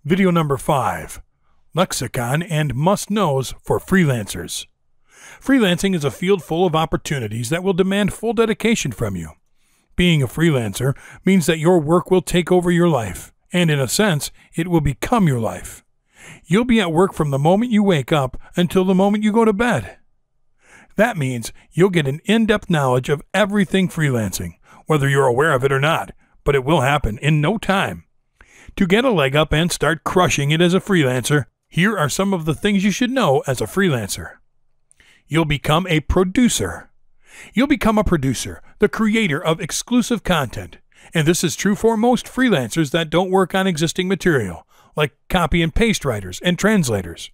Video number 5. Lexicon and must-knows for freelancers. Freelancing is a field full of opportunities that will demand full dedication from you. Being a freelancer means that your work will take over your life, and in a sense, it will become your life. You'll be at work from the moment you wake up until the moment you go to bed. That means you'll get an in-depth knowledge of everything freelancing, whether you're aware of it or not, but it will happen in no time. To get a leg up and start crushing it as a freelancer, here are some of the things you should know as a freelancer. You'll become a producer. You'll become a producer, the creator of exclusive content. And this is true for most freelancers that don't work on existing material, like copy and paste writers and translators.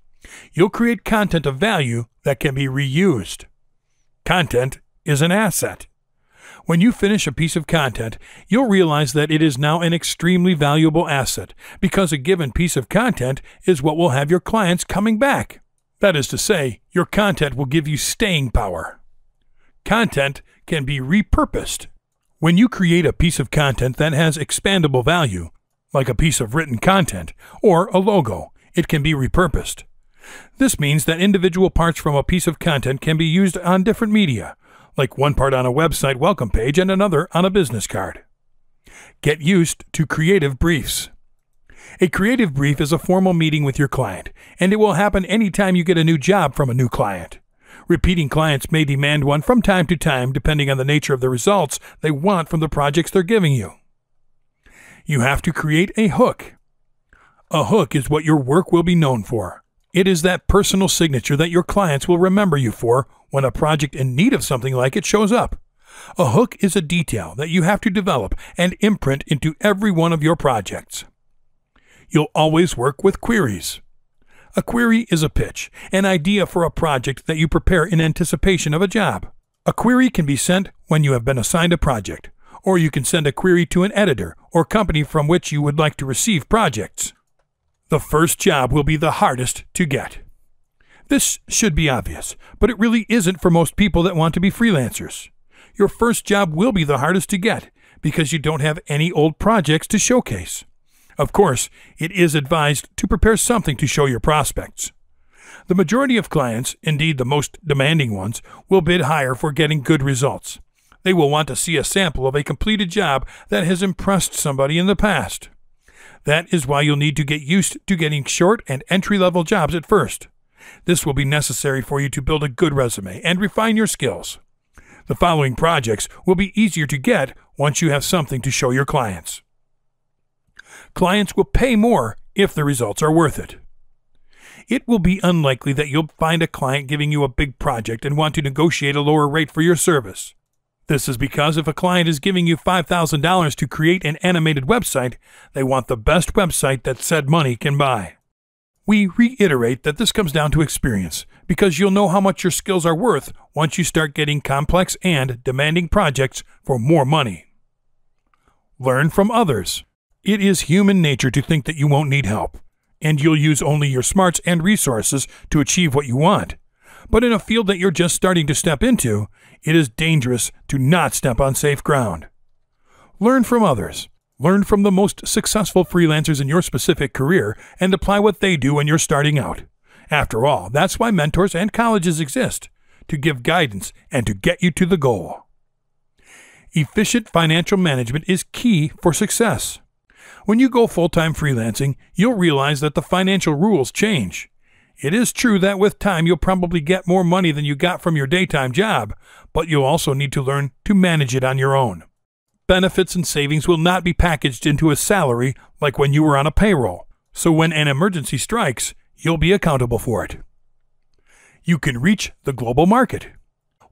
You'll create content of value that can be reused. Content is an asset. When you finish a piece of content, you'll realize that it is now an extremely valuable asset because a given piece of content is what will have your clients coming back. That is to say, your content will give you staying power. Content can be repurposed. When you create a piece of content that has expandable value, like a piece of written content or a logo, it can be repurposed. This means that individual parts from a piece of content can be used on different media, like one part on a website welcome page and another on a business card. Get used to creative briefs. A creative brief is a formal meeting with your client, and it will happen anytime you get a new job from a new client. Repeating clients may demand one from time to time depending on the nature of the results they want from the projects they're giving you. You have to create a hook. A hook is what your work will be known for. It is that personal signature that your clients will remember you for when a project in need of something like it shows up. A hook is a detail that you have to develop and imprint into every one of your projects. You'll always work with queries. A query is a pitch, an idea for a project that you prepare in anticipation of a job. A query can be sent when you have been assigned a project, or you can send a query to an editor or company from which you would like to receive projects. The first job will be the hardest to get. This should be obvious, but it really isn't for most people that want to be freelancers. Your first job will be the hardest to get because you don't have any old projects to showcase. Of course, it is advised to prepare something to show your prospects. The majority of clients, indeed the most demanding ones, will bid higher for getting good results. They will want to see a sample of a completed job that has impressed somebody in the past. That is why you'll need to get used to getting short and entry-level jobs at first. This will be necessary for you to build a good resume and refine your skills. The following projects will be easier to get once you have something to show your clients. Clients will pay more if the results are worth it. It will be unlikely that you'll find a client giving you a big project and want to negotiate a lower rate for your service. This is because if a client is giving you $5,000 to create an animated website, they want the best website that said money can buy. We reiterate that this comes down to experience, because you'll know how much your skills are worth once you start getting complex and demanding projects for more money. Learn from others. It is human nature to think that you won't need help, and you'll use only your smarts and resources to achieve what you want. But in a field that you're just starting to step into, it is dangerous to not step on safe ground. Learn from others. Learn from the most successful freelancers in your specific career and apply what they do when you're starting out. After all, that's why mentors and colleges exist, to give guidance and to get you to the goal. Efficient financial management is key for success. When you go full-time freelancing, you'll realize that the financial rules change. It is true that with time you'll probably get more money than you got from your daytime job, but you'll also need to learn to manage it on your own. Benefits and savings will not be packaged into a salary like when you were on a payroll, so when an emergency strikes, you'll be accountable for it. You can reach the global market.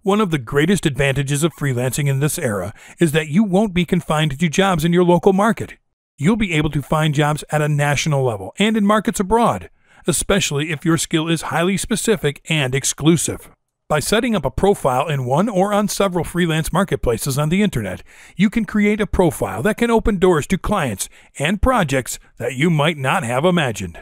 One of the greatest advantages of freelancing in this era is that you won't be confined to jobs in your local market. You'll be able to find jobs at a national level and in markets abroad, especially if your skill is highly specific and exclusive. By setting up a profile in one or on several freelance marketplaces on the internet, you can create a profile that can open doors to clients and projects that you might not have imagined.